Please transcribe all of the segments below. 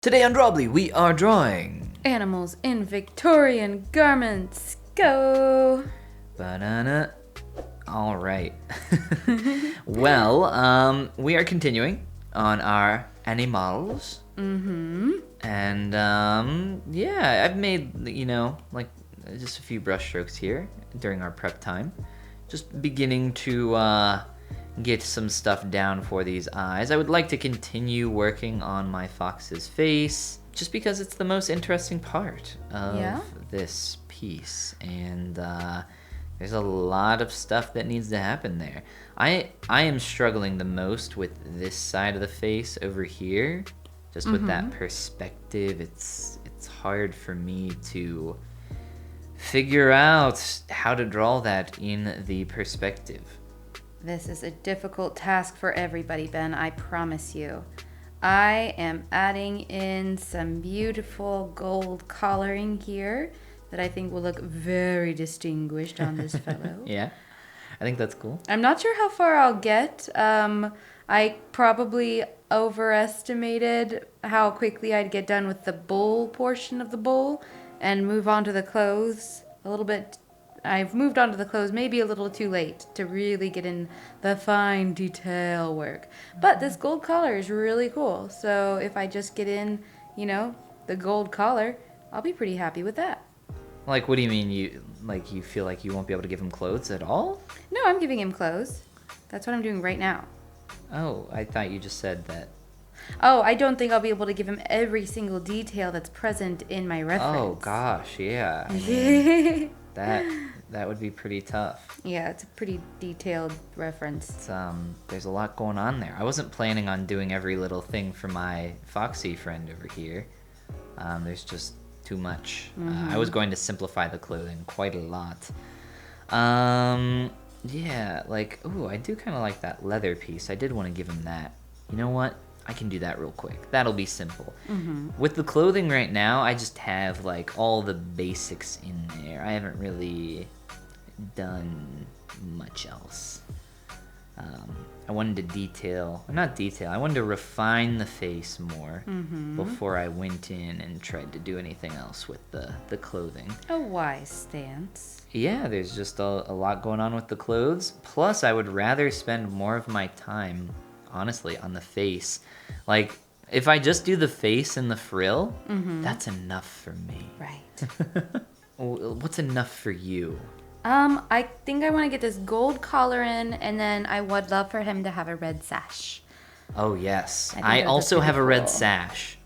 Today on Drawbli, we are drawing animals in Victorian garments. Go! banana. All right. Well, we are continuing on our animals. Mm-hmm. And yeah, I've made like just a few brush strokes here during our prep time. Just beginning to get some stuff down for these eyes. I would like to continue working on my fox's face just because it's the most interesting part of this piece, and there's a lot of stuff that needs to happen there. I am struggling the most with this side of the face over here, just with that perspective. It's hard for me to figure out how to draw that in the perspective. This is a difficult task for everybody, Ben, I promise you. I am adding in some beautiful gold coloring here that I think will look very distinguished on this fellow. Yeah, I think that's cool. I'm not sure how far I'll get. I probably overestimated how quickly I'd get done with the bowl portion of the bowl and move on to the clothes a little bit. I've moved on to the clothes maybe a little too late to really get in the fine detail work. But this gold collar is really cool. So if I just get in, the gold collar, I'll be pretty happy with that. Like, what do you mean? You feel like you won't be able to give him clothes at all? No, I'm giving him clothes. That's what I'm doing right now. Oh, I thought you just said that. Oh, I don't think I'll be able to give him every single detail that's present in my reference. Oh gosh, yeah. I mean, that would be pretty tough. Yeah, it's a pretty detailed reference. It's, there's a lot going on there. I wasn't planning on doing every little thing for my foxy friend over here. There's just too much. I was going to simplify the clothing quite a lot. Yeah, like, ooh, I do kind of like that leather piece. I did want to give him that. You know what? I can do that real quick. That'll be simple. With the clothing right now, I just have like all the basics in there. I haven't really done much else. I wanted to I wanted to refine the face more before I went in and tried to do anything else with the clothing. A wise stance. Yeah, there's just a lot going on with the clothes. Plus, I would rather spend more of my time, honestly, on the face. Like, if I just do the face and the frill, that's enough for me. Right. What's enough for you? I think I want to get this gold collar in, and then I would love for him to have a red sash. Oh, yes. I I also have a pretty red cool. sash.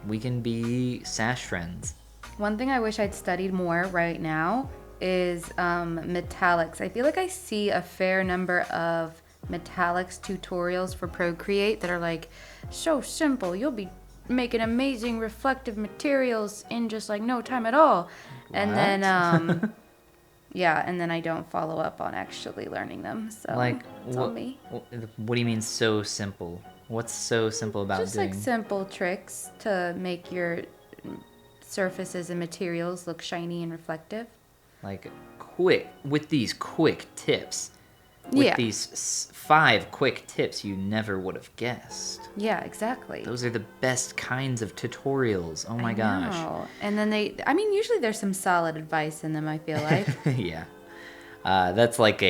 We can be sash friends. One thing I wish I'd studied more right now is metallics. I feel like I see a fair number of metallics tutorials for Procreate that are like so simple. You'll be making amazing reflective materials in just like no time at all. And then yeah, and then I don't follow up on actually learning them. So Like, it's on me. what do you mean so simple? What's so simple about Just doing? like simple tricks to make your surfaces and materials look shiny and reflective. Like, with these quick tips. Yeah. These 5 quick tips you never would have guessed. Yeah, exactly. Those are the best kinds of tutorials. Oh my I gosh. know. And then usually there's some solid advice in them, I feel like. Yeah. That's like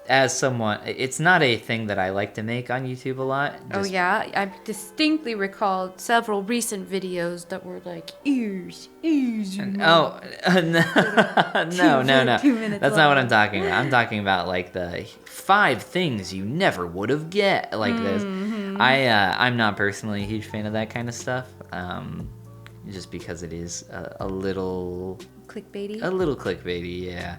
as someone, it's not a thing that I like to make on YouTube a lot. Oh yeah, I distinctly recall several recent videos that were like ears. Oh, no. 2 minutes That's not what long. I'm talking about. I'm talking about like the 5 things you never would have get like this. I'm not personally a huge fan of that kind of stuff. Just because it is a little Clickbaity. yeah.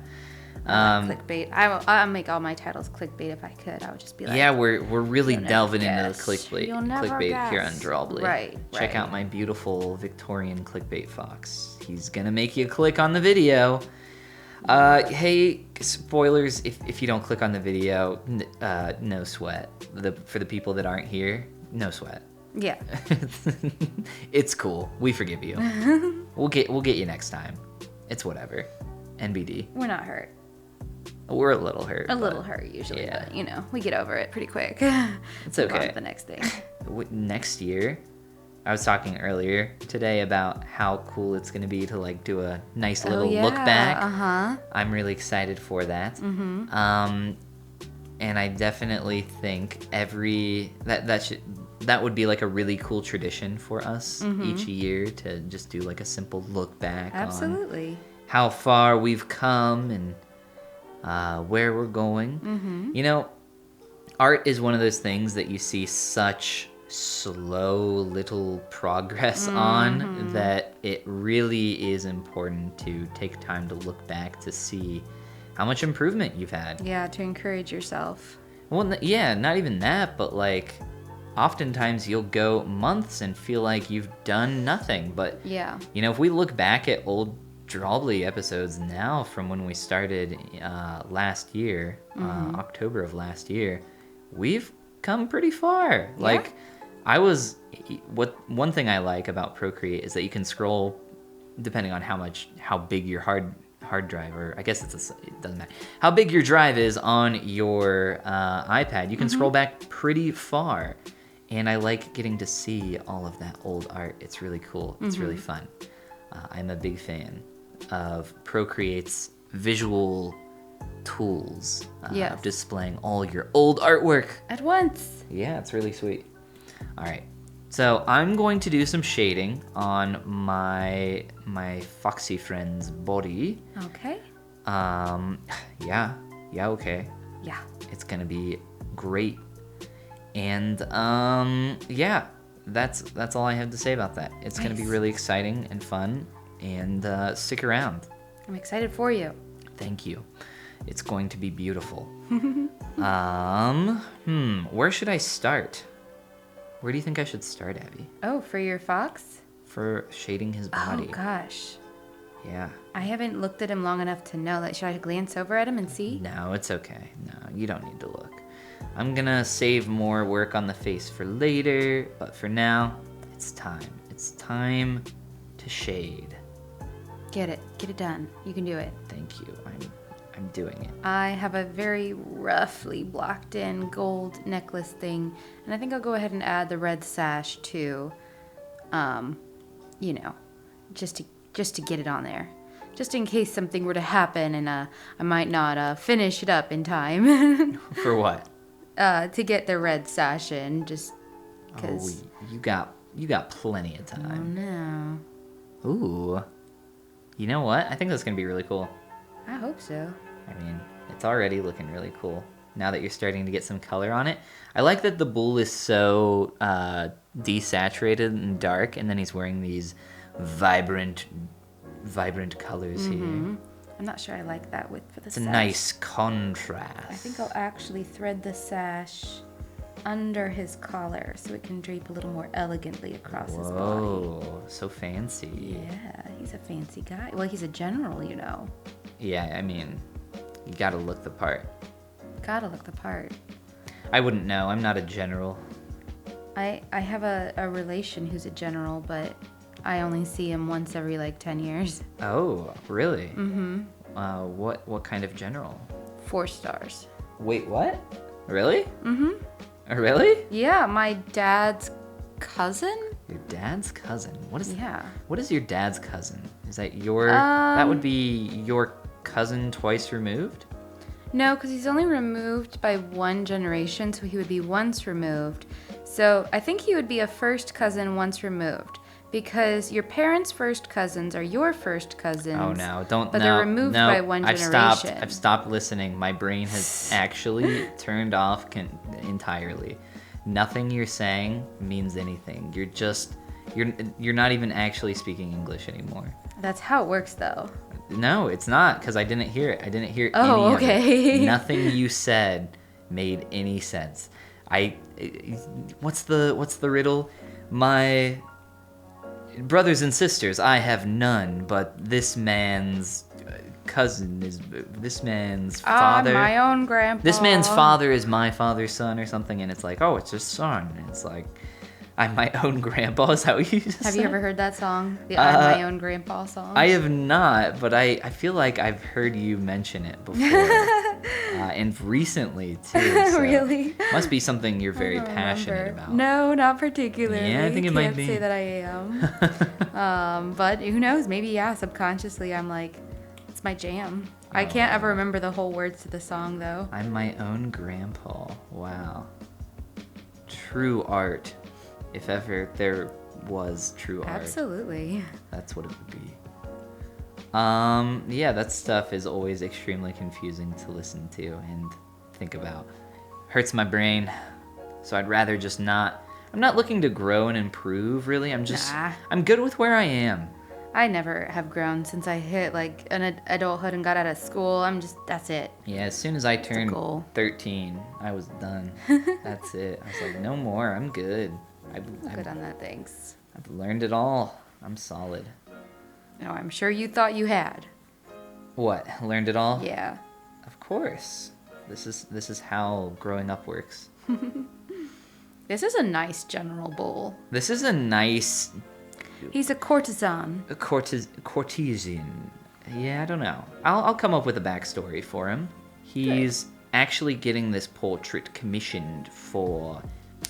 Clickbait. I'll make all my titles clickbait if I could. I would just be like, Yeah, we're really "You'll never delving into the guess. clickbait You'll never here on guess." Drawbli. Right. Check out my beautiful Victorian clickbait fox. He's gonna make you click on the video. Hey, spoilers, if you don't click on the video, no sweat. For the people that aren't here, no sweat. Yeah. It's cool. We forgive you. We'll get you next time. It's whatever. NBD. We're not hurt. We're a little hurt. A little hurt usually, yeah. but we get over it pretty quick. It's Move on okay. to the next thing. Next year, I was talking earlier today about how cool it's going to be to like do a nice little yeah. look back. Uh-huh. I'm really excited for that. Mm-hmm. And I definitely think that would be like a really cool tradition for us each year to just do like a simple look back Absolutely. on how far we've come and where we're going. Mm-hmm. You know, art is one of those things that you see such slow little progress on that it really is important to take time to look back to see how much improvement you've had. Yeah, to encourage yourself. Well, yeah, not even that, but like oftentimes you'll go months and feel like you've done nothing. But, Yeah. you know, if we look back at old Drawbli episodes now from when we started last year, October of last year, we've come pretty far. Yeah. Like, one thing I like about Procreate is that you can scroll depending on how big your hard drive, or I guess it doesn't matter how big your drive is on your iPad. You can scroll back pretty far, and I like getting to see all of that old art. It's really cool. It's really fun. I'm a big fan of Procreate's visual tools Yes. of displaying all your old artwork. At once. Yeah, it's really sweet. All right. So I'm going to do some shading on my foxy friend's body. Okay. Yeah, okay. Yeah. It's gonna be great. And yeah, that's all I have to say about that. It's gonna be Nice. really exciting and fun. And stick around. I'm excited for you. Thank you. It's going to be beautiful. Where should I start? Where do you think I should start, Abby? Oh, for your fox? For shading his body. Oh, gosh. Yeah. I haven't looked at him long enough to know. Like, should I glance over at him and see? No, it's okay. No, you don't need to look. I'm gonna save more work on the face for later, but for now, it's time. It's time to shade. Get it done. You can do it. Thank you. I'm doing it. I have a very roughly blocked in gold necklace thing, and I think I'll go ahead and add the red sash too. Just to get it on there. Just in case something were to happen and I might not finish it up in time. For what? To get the red sash in, just because. Oh, you got plenty of Oh time. no. Ooh. You know what? I think that's gonna be really cool. I hope so. I mean, it's already looking really cool now that you're starting to get some color on it. I like that the bull is so desaturated and dark, and then he's wearing these vibrant colors here. I'm not sure I like that for the It's sash. a nice contrast. I think I'll actually thread the sash under his collar so it can drape a little more elegantly across his body. Whoa, so fancy. Yeah, he's a fancy guy. Well, he's a general, you know. Yeah, I mean, you gotta look the part. Gotta look the part. I wouldn't know. I'm not a general. I have a relation who's a general, but I only see him once every 10 years. Oh, really? Mm-hmm. What kind of general? 4 stars. Wait, what? Really? Mm-hmm. Really? Yeah, my dad's cousin? Your dad's cousin. What is Yeah. What is your dad's cousin? Is that your that would be your cousin twice removed? No, because he's only removed by 1 generation, so he would be once removed. So I think he would be a first cousin once removed, because your parents' first cousins are your first cousins. Oh no, don't. But no, they're removed no, by 1 generation. I've stopped listening. My brain has actually turned off entirely. Nothing you're saying means anything. You're not even actually speaking English anymore. That's how it works, though. No, it's not, because I didn't hear it. I didn't hear Oh, any okay. of it. Nothing you said made any sense. What's the riddle? My brothers and sisters, I have none, but this man's cousin is this man's father. My own grandpa. This man's father is my father's son or something, and it's like, oh, it's his son. And it's like, I'm my own grandpa. Is that what you just Have said? you ever heard that song? The I'm my own grandpa song? I have not, but I feel like I've heard you mention it before. And recently, too. So Really? Must be something you're very I don't passionate remember. about. No, not particularly. Yeah, I think it might Can't be. say that I am. But who knows? Maybe, yeah, subconsciously I'm like, it's my jam. I can't ever remember the whole words to the song, though. I'm my own grandpa. Wow. True art. If ever there was true art. Absolutely. That's what it would be. Yeah, that stuff is always extremely confusing to listen to and think about. Hurts my brain. So I'd rather just not. I'm not looking to grow and improve, really. I'm good with where I am. I never have grown since I hit like an adulthood and got out of school. That's it. Yeah, as soon as I turned goal. 13, I was done. That's it. I was like, no more. I'm good. I'm good on that, thanks. I've learned it all. I'm solid. No, I'm sure you thought you had. What? Learned it all? Yeah. Of course. This is how growing up works. This is a nice general bull. This is a nice He's a courtesan. courtesan. Yeah, I don't know. I'll come up with a backstory for him. He's actually getting this portrait commissioned for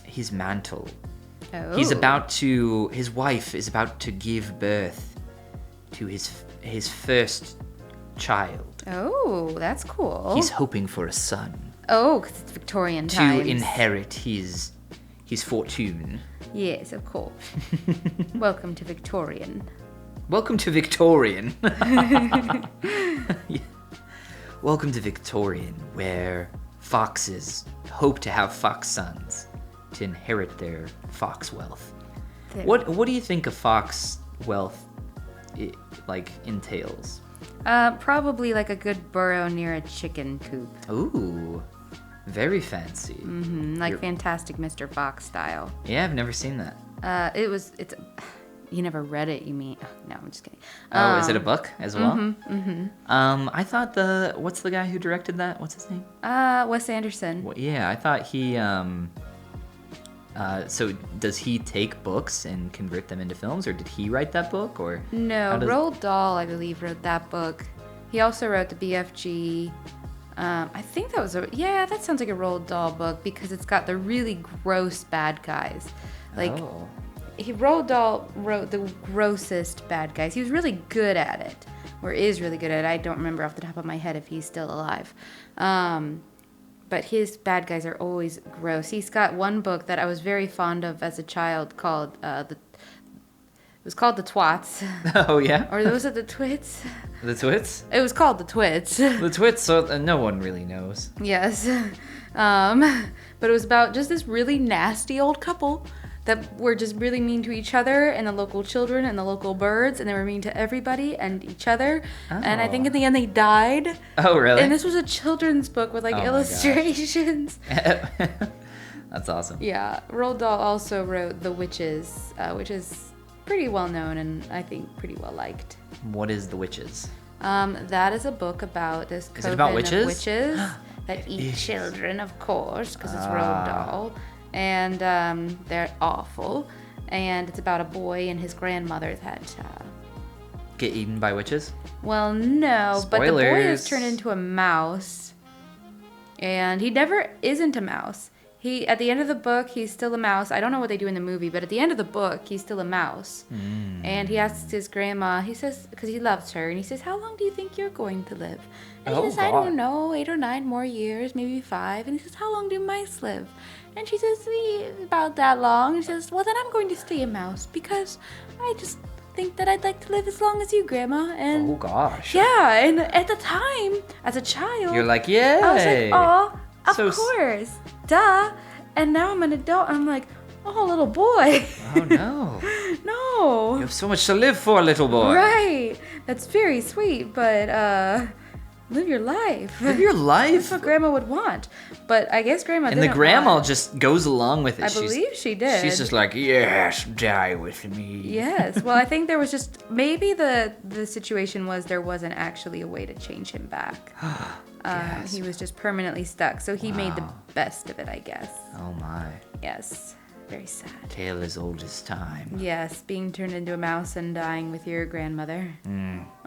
his mantle. Oh. His wife is about to give birth to his first child. Oh, that's cool. He's hoping for a son. Oh, 'cause it's Victorian times. To inherit his fortune. Yes, of course. Welcome to Victorian. Welcome to Victorian. Yeah. Welcome to Victorian, where foxes hope to have fox sons to inherit their fox wealth. What do you think a fox wealth entails? Probably like a good burrow near a chicken coop. Ooh, very fancy. Mm-hmm, like Fantastic Mr. Fox style. Yeah, I've never seen that. You never read it, you mean? No, I'm just kidding. Oh, is it a book as well? Mm-hmm. I thought what's the guy who directed that? What's his name? Wes Anderson. Well, yeah, I thought he, so does he take books and convert them into films, or did he write that book, or? No, Roald Dahl, I believe, wrote that book. He also wrote the BFG. I think that was that sounds like a Roald Dahl book because it's got the really gross bad guys. Roald Dahl wrote the grossest bad guys. He was really good at it, or is really good at it. I don't remember off the top of my head if he's still alive. But his bad guys are always gross. He's got one book that I was very fond of as a child called it was called The Twats. Oh, yeah? Or was it The Twits? The Twits? It was called The Twits. The Twits, so no one really knows. Yes. But it was about just this really nasty old couple that were just really mean to each other and the local children and the local birds, and they were mean to everybody and each other. Oh. And I think in the end they died. Oh, really? And this was a children's book with illustrations. That's awesome. Yeah. Roald Dahl also wrote The Witches, which is pretty well known and I think pretty well liked. What is The Witches? That is a book about this coven about witches? of witches that eat children, of course, because it's Roald Dahl. And they're awful. And it's about a boy and his grandmother that get eaten by witches? Well, no. Spoilers. But the boy is turned into a mouse. And he never isn't a mouse. At the end of the book, he's still a mouse. I don't know what they do in the movie, but at the end of the book, he's still a mouse. And he asks his grandma, he says, because he loves her, and he says, how long do you think you're going to live? And he says, I don't know, 8 or 9 more years, maybe 5. And he says, how long do mice live? And she says, about that long. And she says, well, then I'm going to stay a mouse, because I just think that I'd like to live as long as you, Grandma. And oh, gosh. Yeah, and at the time, as a child, you're like, yay! I was like, oh, of course. Duh. And now I'm an adult. I'm like, oh, little boy. Oh, no. No. You have so much to live for, little boy. Right. That's very sweet, but live your life. Live your life? That's what Grandma would want. But I guess Grandma didn't. And the grandma just goes along with it. I believe she did. She's just like, yes, die with me. Yes. Well, I think there was just, maybe the situation was there wasn't actually a way to change him back. Yes. He was just permanently stuck, so he made the best of it, I guess. Oh my. Yes. Very sad. Tale as old as time. Yes, being turned into a mouse and dying with your grandmother.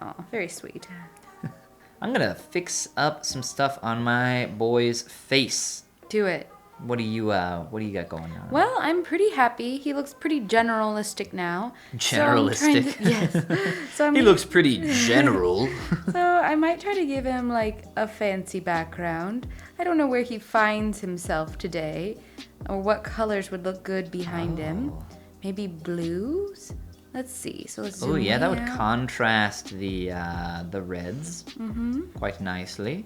Oh, very sweet. I'm gonna fix up some stuff on my boy's face. Do it. What do you got going on? Well, I'm pretty happy. He looks pretty generalistic now. Generalistic? So He looks pretty general. So I might try to give him like a fancy background. I don't know where he finds himself today, or what colors would look good behind him. Maybe blues. Let's see. So let's. Oh yeah, that would out. contrast the reds quite nicely.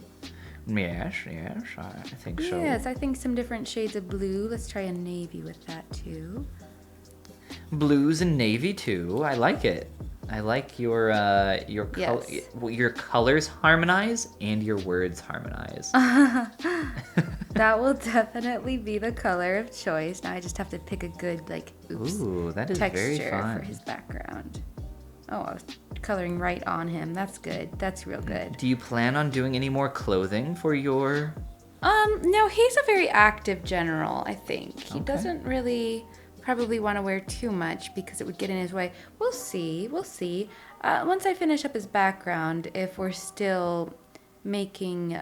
Yes, I think so. Yes, I think some different shades of blue. Let's try a navy with that too. Blues and navy too. I like it. I like your Yes. your colors harmonize and your words harmonize. That will definitely be the color of choice. Now I just have to pick a good Ooh, that is very texture fun. for his background. Oh, I was coloring right on him. That's good. That's real good. Do you plan on doing any more clothing for your... No, he's a very active general, I think. He Okay. doesn't really probably want to wear too much because it would get in his way. We'll see. Once I finish up his background, if we're still making,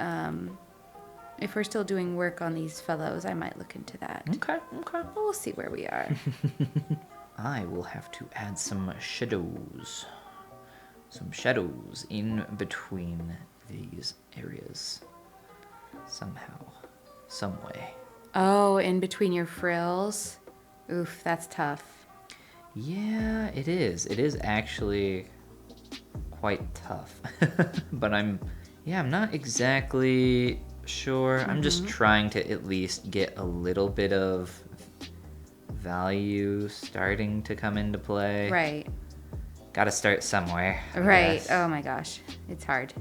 if we're still doing work on these fellows, I might look into that. Okay. But we'll see where we are. I will have to add some shadows. Some shadows in between these areas. Somehow. Some way. Oh, in between your frills? Oof, that's tough. Yeah, it is. It is actually quite tough. But I'm not exactly sure. I'm just trying to at least get a little bit of value starting to come into play. Right. Gotta start somewhere. I Right. guess. Oh my gosh. It's hard.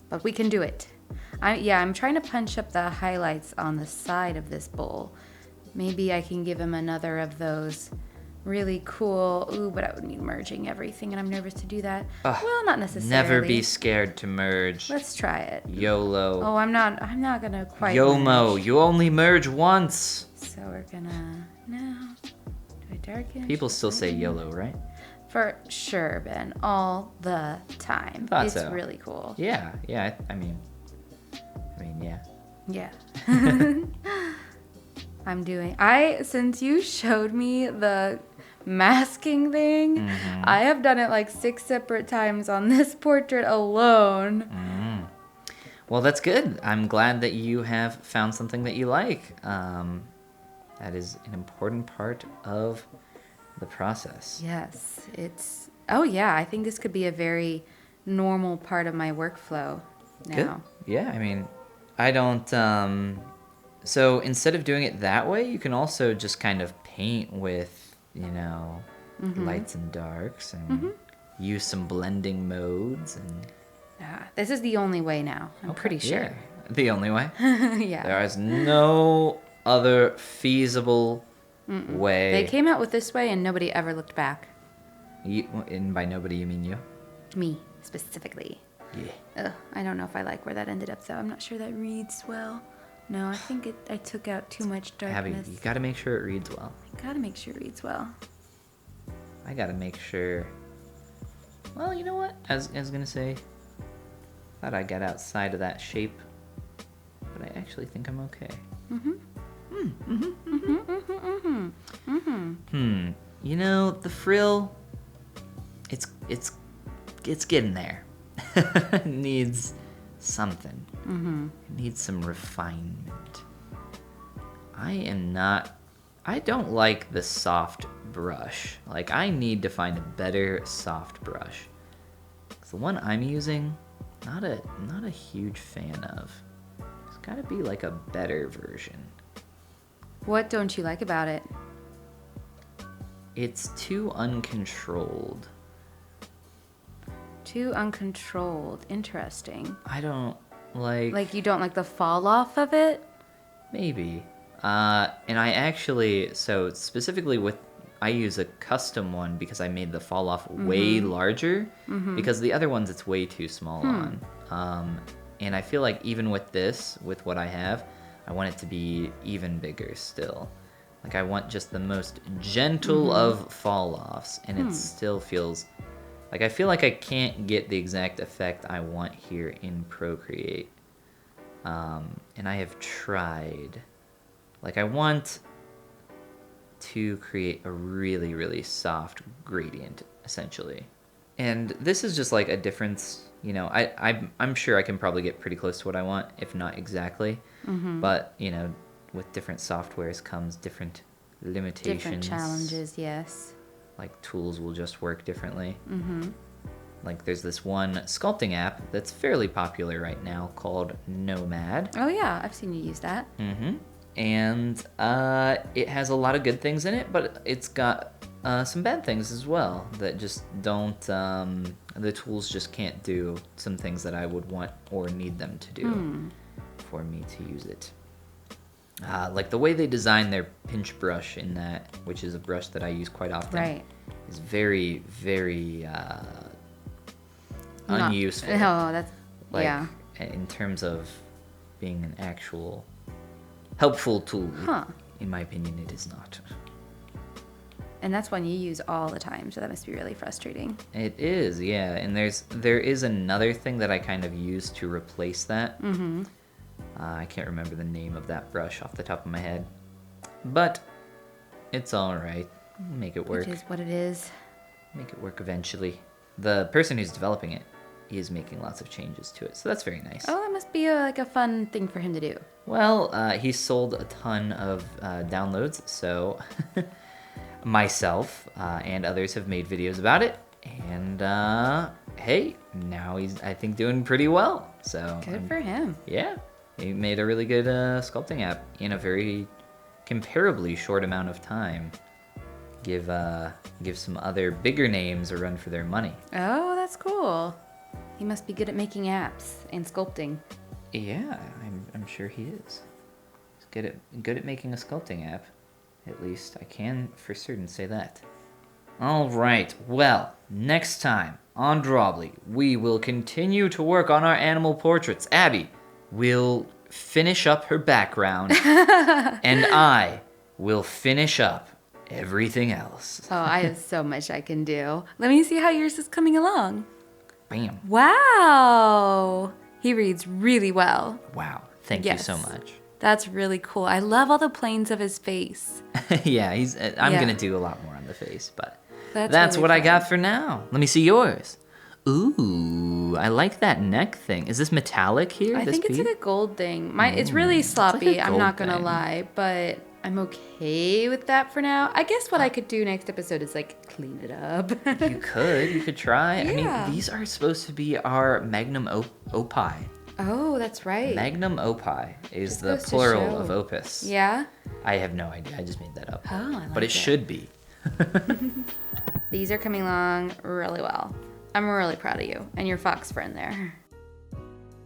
But we can do it. I'm trying to punch up the highlights on the side of this bowl. Maybe I can give him another of those really cool... Ooh, but I would need merging everything, and I'm nervous to do that. Ugh, well, not necessarily. Never be scared to merge. Let's try it. YOLO. Oh, I'm not gonna quite YOMO. merge. You only merge once. So we're gonna... Now... Do I darken? People still say YOLO, right? For sure, Ben. All the time. Thought It's so. really cool. Yeah. I mean, yeah. Yeah. Since you showed me the masking thing, I have done it like 6 separate times on this portrait alone. Well, that's good. I'm glad that you have found something that you like. That is an important part of the process. Yes, oh yeah, I think this could be a very normal part of my workflow now. Good. Yeah, I mean, I don't, so instead of doing it that way, you can also just kind of paint with, lights and darks and use some blending modes and... Yeah, this is the only way now. I'm pretty sure. Yeah, the only way. Yeah. There is no other feasible way. They came out with this way and nobody ever looked back. And by nobody, you mean you? Me, specifically. Yeah. Ugh, I don't know if I like where that ended up, though. I'm not sure that reads well. No, I think I took out too much Abby, darkness. you gotta make sure it reads well. Gotta make sure it reads well. I gotta make sure... Well, you know what? I was gonna say... Thought I got outside of that shape. But I actually think I'm okay. The frill... It's getting there. It needs something. It needs some refinement. I don't like the soft brush. Like, I need to find a better soft brush. 'Cause the one I'm using, not a huge fan of. There's gotta be like a better version. What don't you like about it? It's too uncontrolled. Too uncontrolled. Interesting. I don't like... Like you don't like the fall off of it? Maybe. And I actually, so specifically I use a custom one because I made the fall off way larger because the other ones it's way too small on. And I feel like even with this, with what I have, I want it to be even bigger still. Like I want just the most gentle of fall offs and it still feels Like, I feel like I can't get the exact effect I want here in Procreate. And I have tried. Like, I want to create a really, really soft gradient, essentially. And this is just like a difference, you know, I'm sure I can probably get pretty close to what I want, if not exactly. But, you know, with different softwares comes different limitations. Different challenges, yes. Like, tools will just work differently. Like, there's this one sculpting app that's fairly popular right now called Nomad. Oh, yeah, I've seen you use that. And it has a lot of good things in it, but it's got some bad things as well that just don't, the tools just can't do some things that I would want or need them to do for me to use it. Like the way they design their pinch brush in that, which is a brush that I use quite often, is very, very unuseful. Oh, that's, like, yeah. In terms of being an actual helpful tool, in my opinion, it is not. And that's one you use all the time, so that must be really frustrating. It is, yeah. And there is another thing that I kind of use to replace that. I can't remember the name of that brush off the top of my head, but it's all right. Make it work. It is what it is. Make it work eventually. The person who's developing it is making lots of changes to it, so that's very nice. Oh, that must be like a fun thing for him to do. Well, he sold a ton of downloads, so myself and others have made videos about it, and hey, now he's, I think, doing pretty well. So good for him. Yeah, he made a really good sculpting app in a very comparably short amount of time. Give some other bigger names a run for their money. Oh, that's cool. He must be good at making apps and sculpting. Yeah, I'm sure he is. He's good at making a sculpting app. At least I can for certain say that. All right. Well, next time on Drawbli, we will continue to work on our animal portraits. Abby will finish up her background, and I will finish up everything else. Oh, I have so much I can do. Let me see how yours is coming along. Bam. Wow. He reads really well. Wow. Thank you so much. That's really cool. I love all the planes of his face. Yeah, I'm going to do a lot more on the face, but that's really what fun. I got for now. Let me see yours. Ooh, I like that neck thing. Is this metallic here? I think it's bead? like a gold thing. It's really sloppy, I'm not going to thing. lie, but I'm okay with that for now. I guess what I could do next episode is like clean it up. You could try. Yeah. I mean, these are supposed to be our magnum opie. Oh, that's right. Magnum opie is It's the supposed to plural show. of opus. Yeah? I have no idea. I just made that up. Oh, I like but it should be. These are coming along really well. I'm really proud of you and your fox friend there.